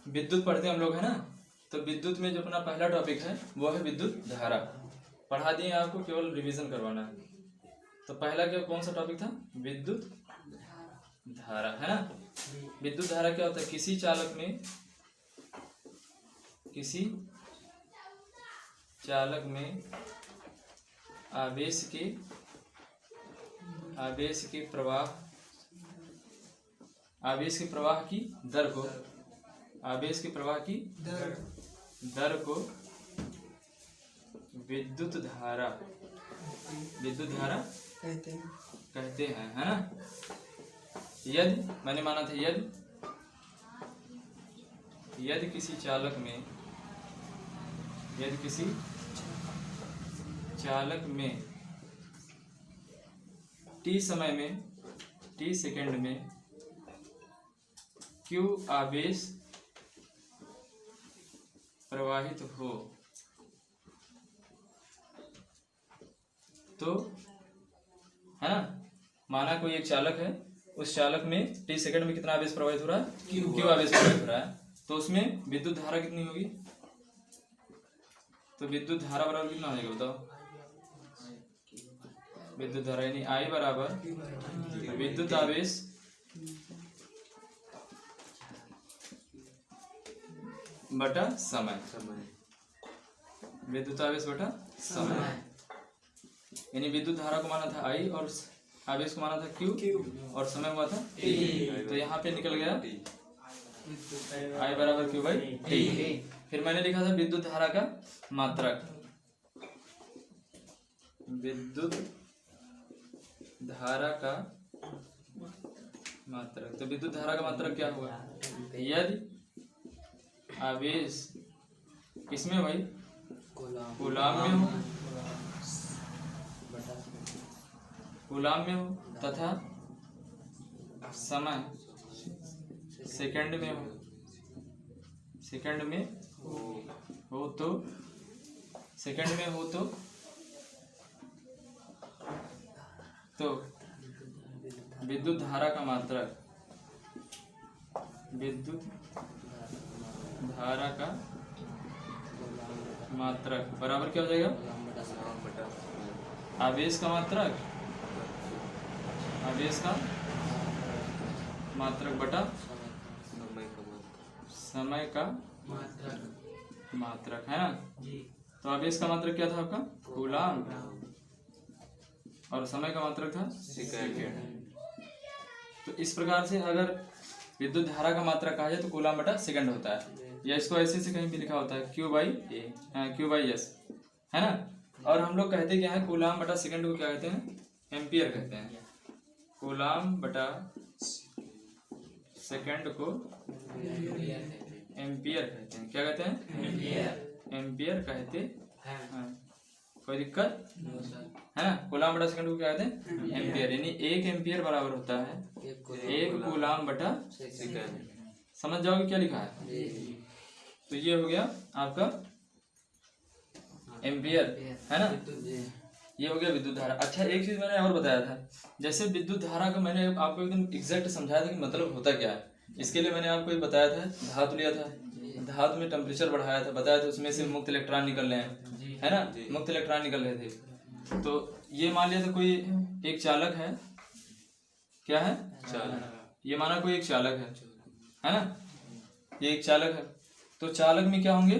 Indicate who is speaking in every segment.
Speaker 1: विद्युत पढ़ते हम लोग है ना। तो विद्युत में जो अपना पहला टॉपिक है वो है विद्युत धारा। पढ़ा दिए आपको, केवल रिवीजन करवाना है। तो पहला क्या कौन सा टॉपिक था? विद्युत धारा है ना। विद्युत धारा क्या होता है? किसी चालक में आवेश के प्रवाह की दर को विद्युत धारा कहते हैं है ना। यदि मैंने माना था यदि किसी चालक में t सेकंड में q आवेश प्रवाहित हो तो है ना। माना कोई एक चालक है, उस चालक में t सेकंड में कितना आवेश प्रवाहित हो रहा है? q आवेश प्रवाहित हो रहा है। तो उसमें विद्युत धारा कितनी होगी? तो विद्युत धारा बराबर कितना हो जाएगा बताओ? विद्युत धारा यानी I बराबर विद्युत आवेश बटा समय। विद्युत आवेश बटा समय यानी विद्युत धारा को माना था I और आवेश को माना था Q और समय हुआ था T। तो यहाँ पे निकल गया I बराबर Q बाई T। फिर मैंने लिखा था विद्युत धारा का मात्रक। विद्युत धारा का मात्रक, तो विद्युत धारा का मात्रक क्या हुआ? यदि आवेश किसमें भाई? कूलाम में हो तथा समय सेकंड में हो तो विद्युत धारा का मात्रक बराबर क्या हो जाएगा? आवेश का मात्रक बटा समय का मात्रक है ना। तो आवेश का मात्रक क्या था आपका? कूलाम और समय का मात्रक था सेकंड। तो इस प्रकार से अगर विद्युत धारा का मात्रक कहा जाए तो कूलाम बटा सेकंड होता है, या इसको ऐसे से कहीं भी लिखा होता है Q बाई S है ना। और हम लोग कहते क्या है? कूलाम बटा सेकंड को क्या कहते हैं? एम्पियर कहते हैं। कूलाम बटा सेकंड को एम्पियर कहते हैं। क्या कहते हैं? एम्पियर कहते हैं। कोई दिक्कत है ना। कूलाम बटा सेकंड को क्या कहते हैं? एम्पियर। यानी 1 एम्पियर बराबर होता है 1 कूलाम बटा सेकंड। समझ जाओगे क्या लिखा है? तो ये हो गया आपका एम्पियर है ना। ये हो गया विद्युत धारा। अच्छा, एक चीज मैंने और बताया था, जैसे विद्युत धारा का मैंने आपको एकदम एग्जैक्ट समझाया था कि मतलब होता क्या है। इसके लिए मैंने आपको बताया था, धातु लिया था, धातु में टेम्परेचर बढ़ाया था, बताया था उसमें से मुक्त इलेक्ट्रॉन निकल रहे हैं है ना। मुक्त इलेक्ट्रॉन निकल रहे थे। तो ये मान लिया था कोई एक चालक है। क्या है? चालक। ये माना कोई एक चालक है ना। ये एक चालक है। तो चालक में क्या होंगे?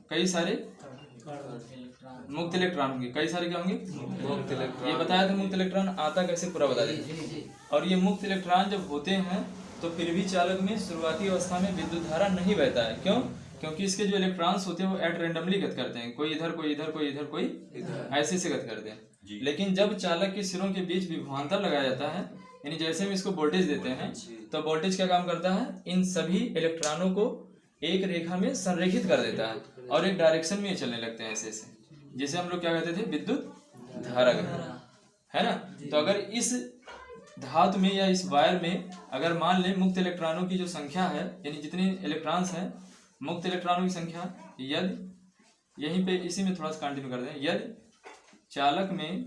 Speaker 1: कई सारे मुक्त इलेक्ट्रॉन होंगे। कई सारे क्या होंगे? मुक्त इलेक्ट्रॉन। ये बताया था मुक्त इलेक्ट्रॉन आता कैसे, पूरा बता दें। और ये मुक्त इलेक्ट्रॉन जब होते हैं तो फिर भी चालक में शुरुआती अवस्था में विद्युत धारा नहीं बहता है। क्यों? क्योंकि इसके जो इलेक्ट्रॉन्स होते हैं वो एट रेंडमली गति करते हैं। कोई इधर, कोई इधर, कोई इधर, कोई ऐसे से गति करते हैं। लेकिन जब चालक के सिरों के बीच विभवांतर लगाया जाता है, यानी जैसे हम इसको वोल्टेज देते हैं, तो वोल्टेज क्या काम करता है? इन सभी इलेक्ट्रॉनों को एक रेखा में संरेखित कर देता है और एक डायरेक्शन में चलने लगते हैं ऐसे ऐसे, जिसे हम लोग क्या कहते थे? विद्युत धारा कहते हैं है ना। तो अगर इस धातु में या इस वायर में अगर मान लें मुक्त इलेक्ट्रॉनों की जो संख्या है, यानी जितने इलेक्ट्रॉन्स हैं, मुक्त इलेक्ट्रॉनों की संख्या, यदि यहीं पे इसी में थोड़ा सा कंटिन्यू कर दें, यदि चालक में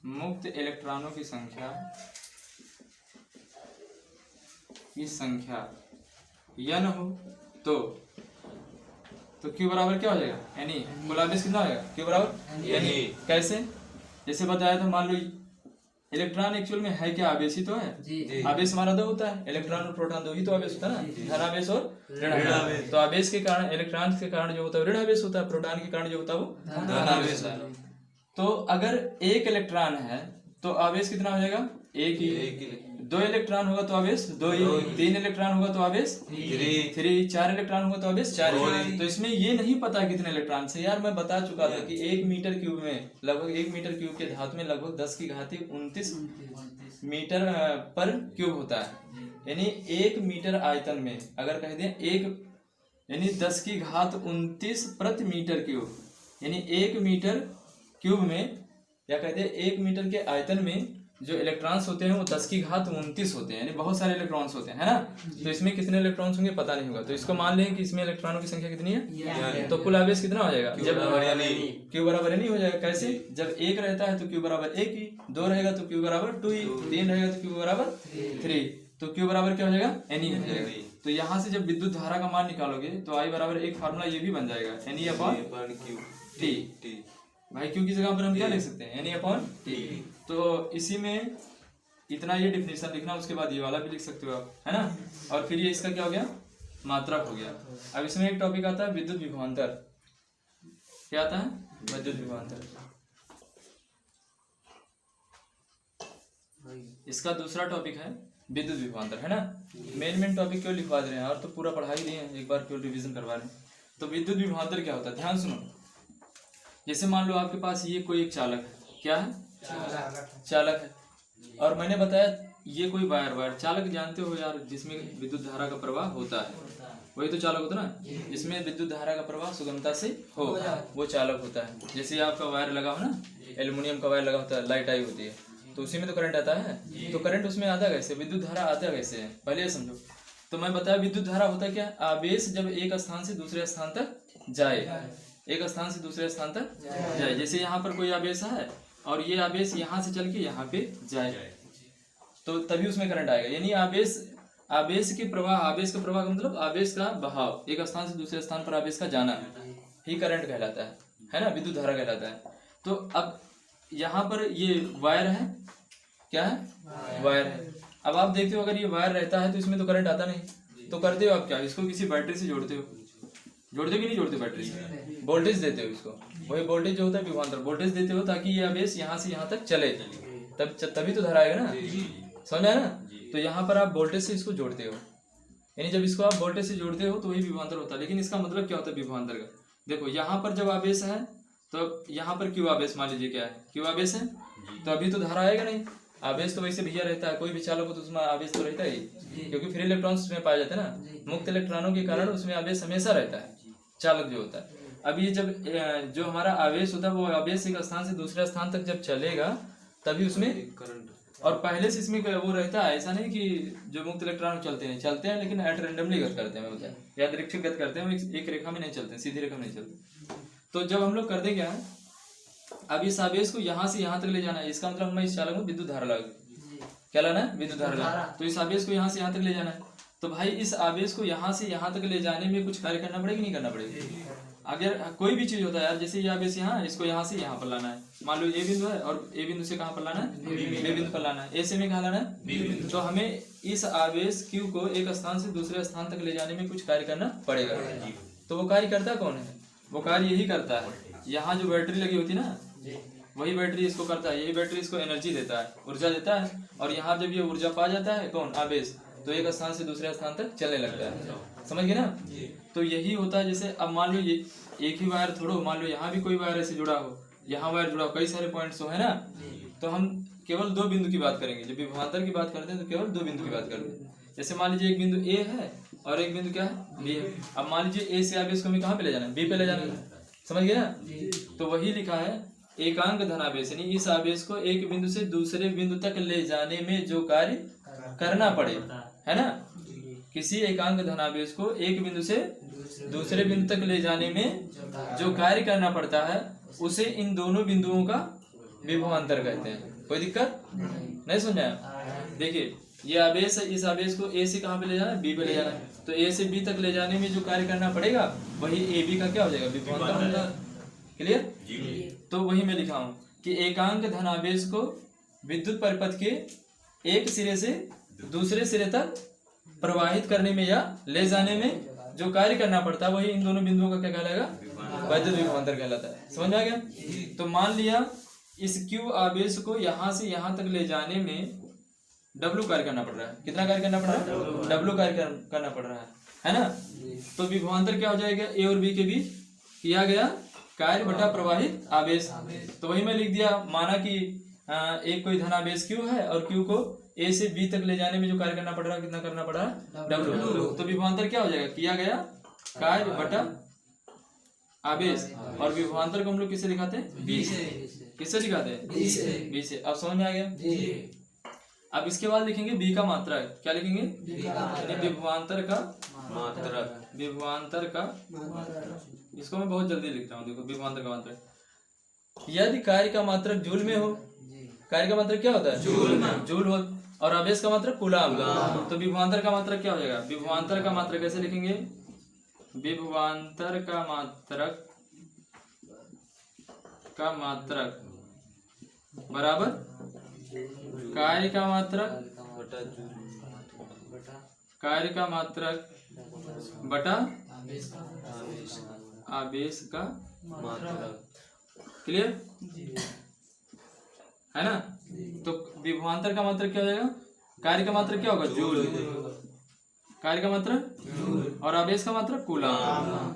Speaker 1: मुक्त इलेक्ट्रॉनों की संख्या n हो तो q बराबर क्या हो जाएगा ne। कुल आवेश कितना हो जाएगा q बराबर ne। कैसे? जैसे बताया था, मान लो इलेक्ट्रॉन एक्चुअल में है क्या, आवेश ही तो है। आवेश हमारा दो होता है, इलेक्ट्रॉन और प्रोटॉन, दो ही तो आवेश होता है ना, धन आवेश और ऋण आवेश। तो आवेश के कारण, इलेक्ट्रॉन के कारण जो होता है ऋण आवेश होता है, प्रोटॉन के कारण जो होता है वो धन आवेश है। तो अगर एक इलेक्ट्रॉन है तो आवेश कितना हो जाएगा एक ही। दो इलेक्ट्रॉन होगा तो आवेश दो ही, तीन इलेक्ट्रॉन होगा तो आवेश थ्री, चार इलेक्ट्रॉन होगा तो आवेश चार ही। तो इसमें ये नहीं पता कितने इलेक्ट्रॉन से, यार मैं बता चुका था कि 1 मीटर क्यूब में लगभग 1 मीटर क्यूब के धातु में लगभग 10 की घाती 29 मीटर पर क्यूब होता है। यानी 1 मीटर आयतन में अगर कह दें यानी 10 की घात 29 प्रति मीटर क्यूब, यानी 1 मीटर क्यूब में, या कहते हैं 1 मीटर के आयतन में जो इलेक्ट्रॉन्स होते हैं वो 10 की घात 29 होते हैं, यानी बहुत सारे इलेक्ट्रॉन्स होते हैं, है ना। तो इसमें कितने इलेक्ट्रॉन्स होंगे पता नहीं होगा, तो इसको मान लें कि इसमें इलेक्ट्रॉनों की संख्या कितनी है। तो कुल आवेश कितना हो जाएगा, जब क्यू बराबर नहीं हो जाएगा। कैसे? जब 1 रहता है तो क्यू बराबर 1 ही, 2 रहेगा तो क्यू बराबर 2 ही, 3 रहेगा तो क्यू बराबर 3, तो क्यू बराबर क्या हो जाएगा एन हो जाएगा। तो यहाँ से जब विद्युत धारा का मान निकालोगे तो आई बराबर एक फार्मूला ये भी बन जाएगा, एन अपॉन टी। भाई क्यू की जगह पर हम क्या लिख सकते हैं, एन अपॉन टी। तो इसी में इतना ये डिफिनेशन लिखना, उसके बाद ये वाला भी लिख सकते हो आप, है ना। और फिर ये इसका क्या हो गया, मात्रक हो गया। अब इसमें एक टॉपिक आता है विद्युत विभवांतर। क्या आता है, विद्युत विभवांतर। इसका दूसरा टॉपिक है विद्युत विभवांतर, है ना। मेन टॉपिक क्यों लिखवा दे रहे हैं, और तो पूरा पढ़ा ही दिए हैं, एक बार क्यों रिवीजन करवा रहे हैं। तो विद्युत विभवांतर क्या होता है, ध्यान सुनो। जैसे मान लो आपके पास ये कोई एक चालक है, क्या है, चालक है, और मैंने बताया ये कोई वायर चालक जानते हो यार, जिसमें विद्युत धारा का प्रवाह होता है, वही तो चालक होता है ना। जिसमें विद्युत धारा का प्रवाह सुगमता से हो, वो चालक होता है। जैसे आपका वायर लगा हो ना, एल्युमिनियम का वायर लगा होता है, लाइट आई होती है, तो उसी में तो करंट आता है। तो करंट उसमें आता कैसे, विद्युत धारा आता कैसे है, पहले ये समझो। तो मैं बताया विद्युत धारा होता क्या, आवेश जब एक स्थान से दूसरे स्थान तक जाए, एक स्थान से दूसरे स्थान तक जाए। जैसे यहाँ पर कोई आवेश है और ये आवेश यहाँ से चल के यहाँ पे जाए, तो तभी उसमें करंट आएगा। यानी आवेश के प्रवाह, आवेश का प्रवाह का मतलब आवेश का बहाव, एक स्थान से दूसरे स्थान पर आवेश का जाना ही करंट कहलाता है ना, विद्युत धारा कहलाता है। तो अब यहाँ पर ये वायर है, क्या है, वायर है। अब आप देखते हो अगर ये वायर रहता है तो इसमें तो करंट आता नहीं, तो करते हो आप क्या, इसको किसी बैटरी से जोड़ते हो कि नहीं जोड़ते, बैटरी से वोल्टेज देते हो इसको, वही वोल्टेज जो होता है विभवांतर, वोल्टेज देते हो ताकि ये आवेश यहाँ से यहाँ तक चले, तभी तो धारा आएगा ना, समझ आया ना। तो यहाँ पर आप वोल्टेज से इसको जोड़ते हो, यानी जब इसको आप वोल्टेज से जोड़ते हो तो वही विभवांतर होता है। लेकिन इसका मतलब क्या होता है विभवांतर का, देखो यहाँ पर जब आवेश है तो यहाँ पर क्यू आवेश, मान लीजिए क्या है, क्यू आवेश है, तो अभी तो धारा आएगा नहीं। आवेश तो वैसे भैया रहता है, कोई भी चालक हो तो उसमें आवेश तो रहता ही, क्योंकि फ्री इलेक्ट्रॉन्स उसमें पाए जाते हैं ना, मुक्त इलेक्ट्रॉनों के कारण उसमें आवेश हमेशा रहता है, चालक जो होता है। अब ये जब जो हमारा आवेश होता है वो आवेश एक स्थान से दूसरे स्थान तक जब चलेगा तभी उसमें करंट, और पहले से इसमें वो रहता है, ऐसा नहीं कि जो मुक्त इलेक्ट्रॉन चलते हैं लेकिन एट रेंडमली गति करते हैं, मतलब यादृच्छिक गति करते हैं, एक रेखा में नहीं चलते, सीधी रेखा में नहीं चलते। तो जब हम लोग करते क्या है, अब इस आवेश को यहाँ से यहाँ तक ले जाना है, इसका मतलब मैं इस चालक में विद्युत धारा लगा, क्या लाना है, विद्युत धारा लाना। तो इस आवेश को यहाँ से यहाँ तक ले जाना है, तो भाई इस आवेश को यहाँ से यहाँ तक ले जाने में कुछ कार्य करना पड़ेगा, नहीं करना पड़ेगा। अगर कोई भी चीज होता है यार, जैसे ये आवेश यहाँ, इसको यहाँ से यहाँ पर लाना है, मान लो ए बिंदु है और ए बिंदु से कहाँ पर लाना है, बी बिंदु पर लाना है, ए से में कहाँ लाना है, तो हमें इस आवेश क्यू को एक स्थान से दूसरे स्थान तक ले जाने में कुछ कार्य करना पड़ेगा। तो वो कार्य करता कौन है, वो कार्य यही करता है, यहाँ जो बैटरी लगी होती है ना, वही बैटरी इसको करता है, यही बैटरी इसको एनर्जी देता है, ऊर्जा देता है। और यहाँ जब ये ऊर्जा पा जाता है कौन, आवेश, तो एक स्थान से दूसरे स्थान तक चलने लगता है, समझ गए ना। तो यही होता है। जैसे अब मान लो ये एक ही वायर थोड़ो, मान लो यहाँ भी कोई वायर ऐसे जुड़ा हो, यहाँ वायर जुड़ा हो, कई सारे पॉइंट्स हो, है ना। तो हम केवल 2 बिंदु की बात करेंगे, जब विभवांतर की बात करते हैं तो केवल 2 बिंदु की बात करते हैं। जैसे मान लीजिए एक बिंदु ए है और एक बिंदु क्या है, बी है। अब मान लीजिए ए से आवेश को हमें कहाँ पे ले जाना है, बी पे ले जाना है, समझ गए ना। तो वही लिखा है एकांक धनावेश, यानी इस आवेश को एक बिंदु से दूसरे बिंदु तक ले जाने में जो कार्य करना पड़े, है ना। किसी एकांक धनावेश को एक बिंदु से दूसरे बिंदु तक ले जाने में जो कार्य करना पड़ता है उसे इन दोनों बिंदुओं का विभवांतर कहते हैं। कोई दिक्कत नहीं समझा। देखिए ये आवेश है, इस आवेश को ए से कहाँ पे ले जाना है, बी पे ले जाना है। तो ए से बी तक ले जाने में जो कार्य करना पड़ेगा वही ए बी का क्या हो जाएगा, विभवांतर होगा। क्लियर। तो वही मैं लिखा हूँ कि एकांक धनावेश को विद्युत परिपथ के एक सिरे से दूसरे सिरे तक प्रवाहित करने में या ले जाने में जो कार्य करना पड़ता है वही इन दोनों बिंदुओं का क्या कहलाएगा, वैद्युत विभवांतर कहलाता है। समझ आ गया। तो मान लिया इस Q आवेश को यहाँ से यहाँ तक ले जाने में W कार्य करना पड़ रहा है। कितना कार्य करना पड़ रहा है, W कार्य करना पड़ रहा है ना। तो विभवांतर क्या हो जाएगा, A और B के बीच किया गया कार्य बटा प्रवाहित आवेश। तो वही मैं लिख दिया, माना कि एक कोई धनावेश Q है और Q को A से B तक ले जाने में जो कार्य करना पड़ रहा है, कितना करना पड़ रहा है, W। तो विभवांतर क्या हो जाएगा, किया गया कार्य बटा आवेश। और विभवांतर को हम लोग किससे दिखाते हैं, B से। किससे दिखाते हैं, B से। अब समझ में आ गया। अब इसके बाद लिखेंगे B का मात्रक। क्या लिखेंगे, विभवांतर का मात्रक। विभवांतर का, इसको मैं बहुत जल्दी लिख रहा हूँ, देखो विभवांतर का मात्रक। यदि कार्य का मात्रक जूल में हो, कार्य का मात्रक क्या होता है, जूल हो, और आवेश का मात्रक कूलाम, तो विभवांतर का मात्रक क्या हो जाएगा। विभवांतर का मात्रक कैसे लिखेंगे, विभवांतर का मात्रक बराबर कार्य का मात्रक बटा आवेश का मात्रक। क्लियर है ना। तो विभवांतर का मात्रक क्या हो जाएगा, कार्य का मात्रक क्या होगा, जूल। कार्य का मात्रक और आवेश का मात्रक कूलाम,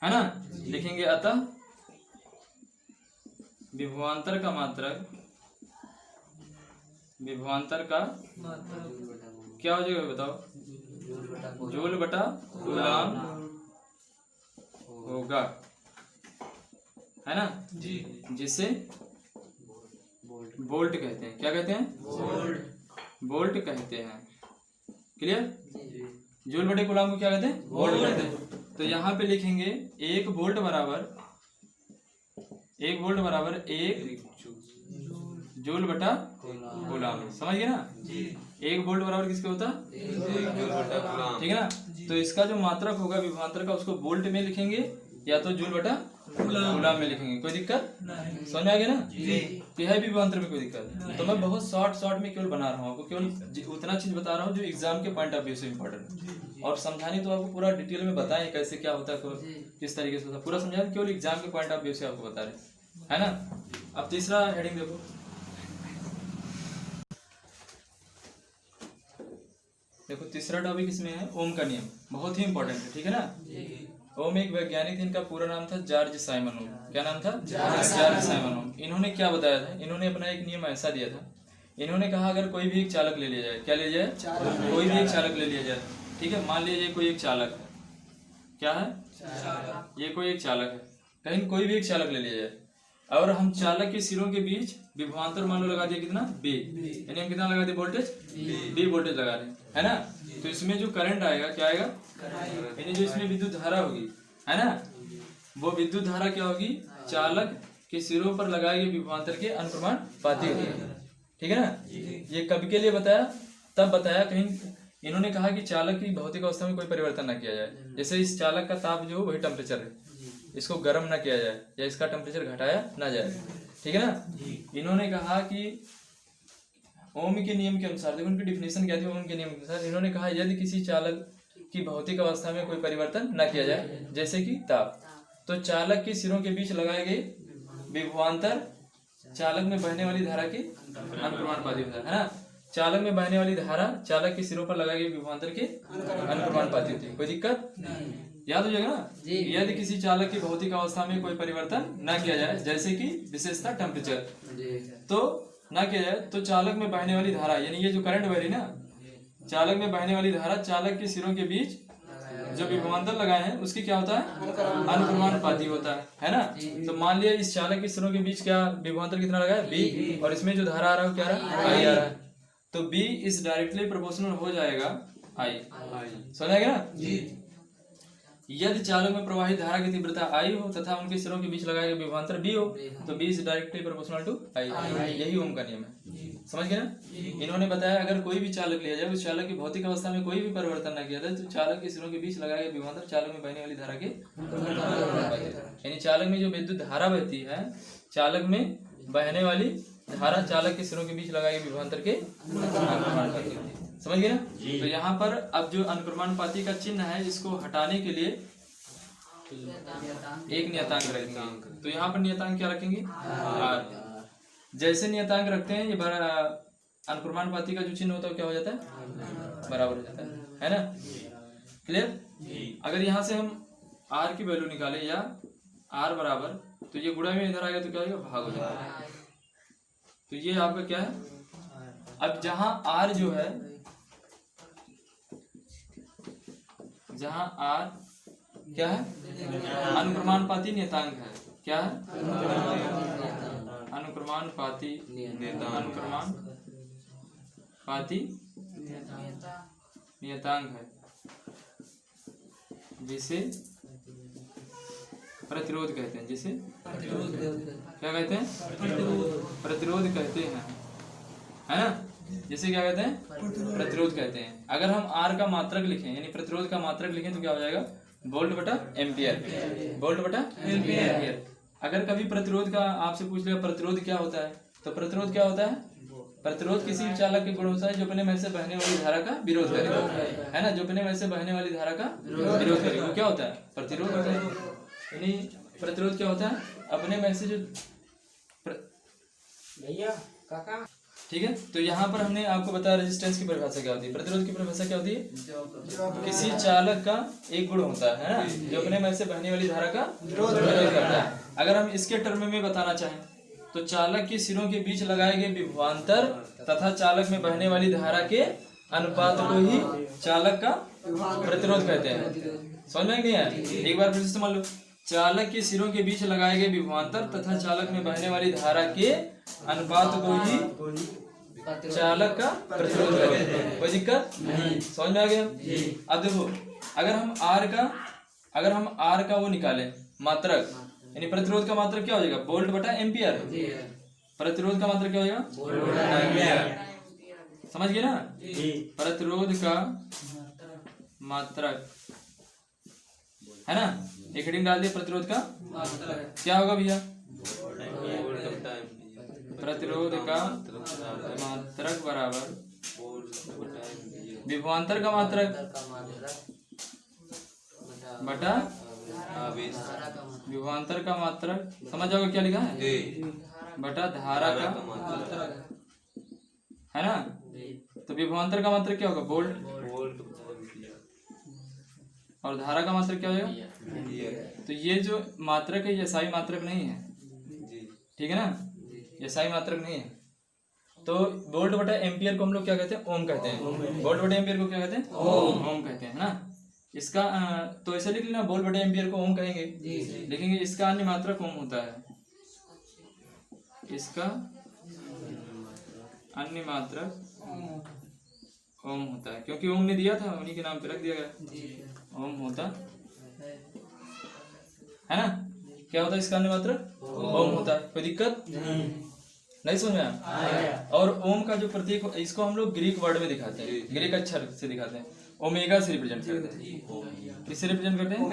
Speaker 1: है ना। लिखेंगे अतः विभवांतर का मात्रक क्या हो जाएगा बताओ, जूल बटा कूलाम होगा, है ना जी। जिसे वोल्ट कहते हैं। क्या कहते हैं, वोल्ट कहते हैं। क्लियर। जूल बटे कूलाम को क्या कहते हैं, वोल्ट कहते हैं। तो यहाँ पे लिखेंगे 1 वोल्ट बराबर 1 जूल बटा कूलाम। समझ गए ना। 1 वोल्ट बराबर किसके होता है, 1 जूल बटा कूलाम। ठीक है ना। तो इसका जो मात्रक होगा विभवांतर का, उसको वोल्ट में लिखेंगे या तो जूल बटा कूलाम में लिखेंगे। कोई दिक्कत नहीं, समझ में आ गया ना जी। है विभवांतर में कोई दिक्कत। तो मैं बहुत शॉर्ट में केवल बना रहा हूँ आपको, केवल उतना चीज बता रहा हूँ जो एग्जाम के पॉइंट ऑफ व्यू से इम्पोर्टेंट। और समझाने तो आपको पूरा डिटेल में बताएं कैसे क्या होता है, किस तरीके से होता है, पूरा समझाएं। केवल एग्जाम के पॉइंट ऑफ व्यू से आपको बता रहे, है ना। अब तीसरा हेडिंग देखो। देखो तीसरा टॉपिक इसमें है ओम का नियम। बहुत ही इंपॉर्टेंट है, ठीक है ना। ओम एक वैज्ञानिक थे, इनका पूरा नाम था जॉर्ज साइमन ओम। क्या नाम था, जॉर्ज साइमन ओम। इन्होंने क्या बताया था, इन्होंने अपना एक नियम ऐसा दिया था। इन्होंने कहा अगर कोई भी एक चालक ले लिया जाए, क्या ले जाए, कोई भी एक चालक ले लिया जाए, ठीक है। मान लीजिए कोई एक चालक है, क्या है, ये कोई एक चालक है, कहीं कोई भी एक चालक ले लिया जाए और हम चालक के सिरों के बीच विभवांतर मान लो लगा दिया कितना, बी, यानी हम कितना लगा दिए, वोल्टेज बी वोल्टेज लगा रहे हैं, है ना। तो इसमें जो करंट आएगा क्या आएगा, यानी जो इसमें विद्युत धारा होगी, है ना, वो विद्युत धारा क्या होगी, चालक के सिरों पर लगाए गए विभवांतर के अनुप्रमाणुपाती होगी। ठीक है ना। ये कब के लिए बताया, तब बताया कहीं इन्होंने कहा कि चालक की भौतिक अवस्था में कोई परिवर्तन न किया जाए। जैसे इस चालक का ताप जो वही टेम्परेचर है, इसको गर्म ना किया जाए या इसका टेम्परेचर घटाया ना जाए। ठीक है ना। इन्होंने कहा कि ओम के नियम के अनुसार, देखो उनकी डिफिनेशन क्या थी ओम के नियम के अनुसार, इन्होंने कहा यदि किसी चालक की भौतिक अवस्था में कोई परिवर्तन न किया जाए, जैसे कि ताप, तो चालक के सिरों के बीच लगाए गए विभवांतर चालक में बहने वाली धारा की अनुप्रमाणुपाती होता है ना। चालक में बहने वाली धारा चालक के सिरों पर लगाए गए विभवांतर के अनुप्रमाणुपाती होती है। कोई दिक्कत याद हो जाएगा ना। यदि किसी चालक की भौतिक अवस्था में कोई परिवर्तन न किया जाए, जैसे कि विशेषता टेम्परेचर, तो न किया जाए, तो चालक में बहने वाली धारा, यानी ये जो करंट बह रही ना, चालक में बहने वाली धारा चालक के सिरों के बीच जो विभवांतर लगाए हैं उसकी क्या होता है, अनुप्रमाणुपाती होता है ना। तो मान लिया इस चालक के सिरों के बीच क्या विभवांतर कितना लगा है, बी, और इसमें जो धारा आ रहा है क्या आ रहा है, आई आ रहा है। तो बी इस डायरेक्टली प्रोपोर्शनल हो जाएगा आई। समझ आएगा ना। यदि चालक में प्रवाहित धारा की तीव्रता आई हो तथा उनके सिरों के बीच लगाए गए विभवांतर बी हो, तो B is directly proportional to I. यही ओम का नियम है। समझ गए ना। इन्होंने बताया अगर कोई भी चालक लिया जाए, उस चालक की भौतिक अवस्था में कोई भी परिवर्तन न किया जाए तो चालक के सिरों के बीच लगाए गए विभवांतर चालक में बहने वाली धारा के यानी चालक में जो विद्युत धारा बहती है, चालक में बहने वाली धारा चालक के सिरों के बीच लगाए गए विभवांतर के अनुक्रमानुपाती होती है। समझ गए ना। तो यहाँ पर अब जो अनुक्रमानुपाती का चिन्ह है, इसको हटाने के लिए एक नियतांक रखेंगे। तो यहाँ पर नियतांक क्या रखेंगे? आर। जैसे नियतांक रखते हैं, ये अनुक्रमानुपाती का जो चिन्ह होता है क्या हो जाता है? बराबर हो जाता है ना। क्लियर। अगर यहाँ से हम आर की वैल्यू निकाले या आर बराबर, तो ये गुणा में इधर आएगा तो क्या होगा? भाग हो जाएगा। तो ये आपका क्या है? अब जहां आर जो है, जहां आर क्या है? अनुक्रमानुपाती नियतांक है। क्या है? अनुक्रमानुपाती नियतांक है, जिसे प्रतिरोध कहते हैं। जिसे क्या कहते हैं? प्रतिरोध कहते हैं, है ना। जिसे क्या कहते हैं? प्रतिरोध कहते हैं। अगर हम आर का मात्रक लिखें, यानी प्रतिरोध का मात्रक लिखें, तो क्या हो जाएगा? वोल्ट बटा एम्पियर। वोल्ट बटा एम्पियर। अगर कभी प्रतिरोध का आपसे पूछ लिया प्रतिरोध क्या होता है, तो प्रतिरोध क्या होता है? प्रतिरोध किसी चालक के गुण होता है जो अपने में से बहने वाली धारा का विरोध करेगा, है ना। जो अपने में से बहने वाली धारा का विरोध करेगा, वो क्या होता है? प्रतिरोध होता है। यानी प्रतिरोध क्या होता है? अपने में से जो ठीक है। तो यहाँ पर हमने आपको बताया रेजिस्टेंस की परिभाषा क्या होती है, प्रतिरोध की परिभाषा क्या होती है? किसी चालक का एक गुण होता है ना, जो अपने में से बहने वाली धारा का विरोध करता है। अगर हम इसके टर्म में बताना चाहें, तो चालक के सिरों के बीच लगाए गए विभवांतर तथा चालक में बहने वाली धारा के अनुपात को ही चालक का प्रतिरोध कहते हैं। समझ में नहीं आया? एक बार फिर से समझ लो। चालक के सिरों के बीच लगाए गए विभवांतर तथा चालक में बहने वाली धारा के अनुपात को ही चालक का प्रतिरोध कहते हैं। कोई दिक्कत? समझ में आ गया? अब देखो, अगर हम आर का वो निकालें मात्रक, यानी प्रतिरोध का मात्रक क्या हो जाएगा? वोल्ट बटा एम्पियर। प्रतिरोध का मात्रक क्या हो जाएगा? वोल्ट बटा एम्पियर। समझ गए ना। प्रतिरोध का मात्रक है ना, एक हेडिंग डाल दिया। प्रतिरोध का क्या होगा भैया? प्रतिरोध का मात्रक बराबर विभवांतर का मात्रक बटा विभवांतर का मात्रक। समझ जाओगे क्या लिखा है? बटा धारा का, है ना। तो विभवांतर का मात्रक क्या होगा? वोल्ट। और धारा का मात्रक क्या होगा? तो ये जो मात्रक है, ये SI मात्रक नहीं है, ठीक है ना। ये SI मात्रक नहीं है। तो वोल्ट बटा एम्पियर को हम लोग क्या कहते हैं? ओम कहते हैं। वोल्ट बटा एम्पियर को क्या कहते हैं? ओम कहते हैं, है ना। इसका तो ऐसे लिख लेना, वोल्ट बटे एम्पियर को ओम कहेंगे, लिखेंगे। इसका अन्य मात्रक ओम होता है। इसका अन्य मात्रक ओम होता है, क्योंकि ओम ने दिया था, उन्हीं के नाम पे रख दिया गया। ओम होता है ना। क्या होता है इसका अन्य मात्रक? ओम होता है। कोई दिक्कत नहीं समझ में आया? और ओम का जो प्रतीक, इसको हम लोग ग्रीक वर्ड में दिखाते हैं, ग्रीक अक्षर से दिखाते हैं। ओमेगा से रिप्रेजेंट करते हैं। किससे रिप्रेजेंट करते हैं?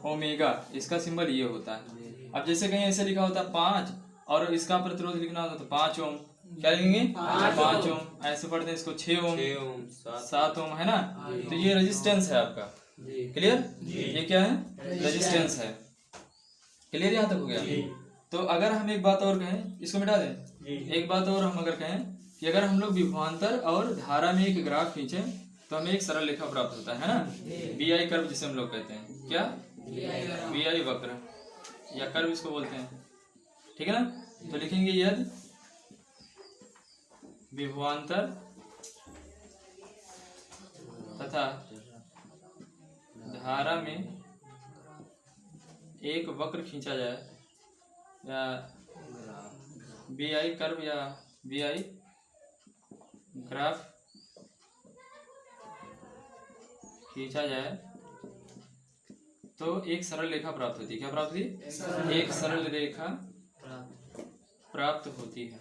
Speaker 1: ओमेगा। इसका सिंबल ये होता है। अब जैसे कहीं ऐसे लिखा होता है 5 और इसका प्रतिरोध लिखना होता तो 5 ओम। क्या लिखेंगे? 5 ओम। ऐसे पढ़ते हैं इसको 6 ओम, 7 ओम, है ना। तो ये रेजिस्टेंस है आपका। क्लियर? ये क्या है? रेजिस्टेंस है। क्लियर? यहाँ तक हो गया। तो अगर हम एक बात और कहें, इसको मिटा दें। एक बात और हम अगर कहें कि अगर हम लोग विभवांतर और धारा में एक ग्राफ खींचे तो हमें एक सरल रेखा प्राप्त होता है ना। BI कर्व जिसे हम लोग कहते हैं। क्या? BI वक्र या कर्व इसको बोलते हैं, ठीक है ना। तो लिखेंगे यदि विभवांतर तथा धारा में एक वक्र खींचा जाए, या BI कर्व या BI ग्राफ खींचा जाए तो एक सरल रेखा प्राप्त होती है। क्या प्राप्त होती? एक सरल रेखा प्राप्त होती है।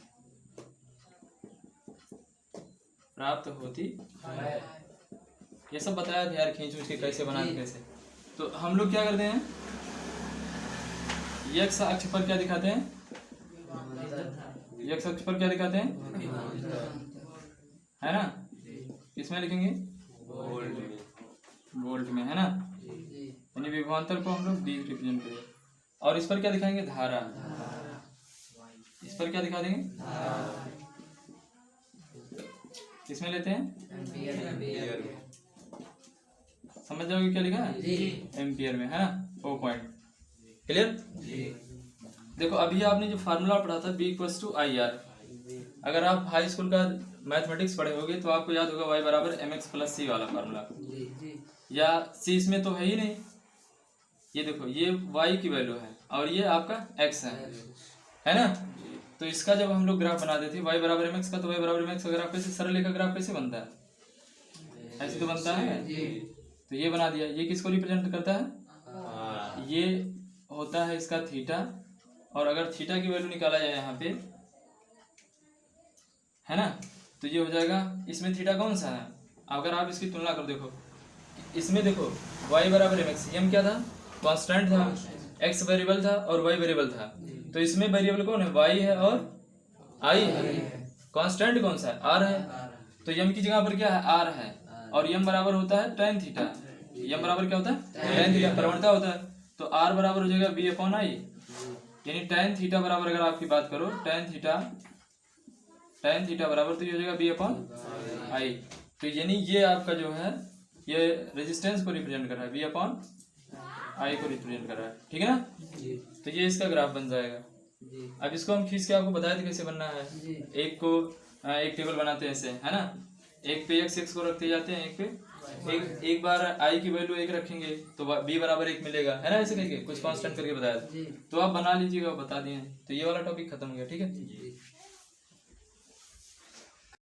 Speaker 1: प्राप्त होती है। ये सब बताया था यार, खींच के कैसे बनाते कैसे। तो हम लोग क्या करते हैं, x अक्ष पर क्या दिखाते हैं, x अक्ष पर क्या दिखाते हैं, है ना, इसमें लिखेंगे वोल्ट में, है ना, यानी विभवांतर को हम लोग B रिप्रेजेंट करेंगे। और इस पर क्या दिखाएंगे, धारा, इस पर क्या दिखा देंगे, किसमें लेते हैं, समझ जाओगे क्या लिखा है, एम्पियर में, है ना, वो पॉइंट क्लियर। देखो अभी आपने जो फार्मूला पढ़ा था B=IR, अगर आप हाई स्कूल का मैथमेटिक्स पढ़े होगे तो आपको याद होगा y बराबर mx प्लस c वाला फार्मूला, या c इसमें तो है ही नहीं। ये देखो ये y की वैल्यू है और ये आपका x है ना। तो इसका जब हम लोग ग्राफ बनाते थे y बराबर mx का, तो y बराबर mx का ग्राफ कैसे, सरल रेखा ग्राफ कैसे बनता है, ऐसे तो बनता है। तो ये बना दिया, ये किसको रिप्रेजेंट करता है, ये होता है इसका थीटा, और अगर थीटा की वैल्यू निकाला जाए यहाँ पे, है ना, तो ये हो जाएगा, इसमें थीटा कौन सा है, अगर आप इसकी तुलना कर देखो, इसमें देखो y बराबर mx, m क्या था, कांस्टेंट था, x वेरिएबल था और y वेरिएबल था। तो इसमें वेरिएबल कौन है, y है और I है, कांस्टेंट कौन सा है, r है। तो m की जगह पर क्या है, r है, और m बराबर होता है tan थीटा, m बराबर क्या होता है, tan थीटा, प्रवणता होता है। तो r बराबर हो जाएगा b/i, यानी tan थीटा बराबर, अगर आपकी बात करो tan थीटा बराबर, तो ये हो जाएगा b/i। तो यानी ये आपका जो है, ये रेजिस्टेंस को रिप्रेजेंट कर रहा है, b/i को रिप्रेजेंट कर रहा है, ठीक है ना। तो ये इसका ग्राफ बन जाएगा। अब इसको हम खींच के आपको बताए थे कैसे बनना है, एक को एक टेबल बनाते हैं ऐसे, है ना, एक पे x को रखते जाते हैं, एक पे एक बार i की वैल्यू 1 रखेंगे तो b बराबर 1 मिलेगा, है ना, ऐसे करके कुछ कांस्टेंट करके बताया था। तो आप बना लीजिएगा, बता दिए। तो ये वाला टॉपिक खत्म हो गया, ठीक है।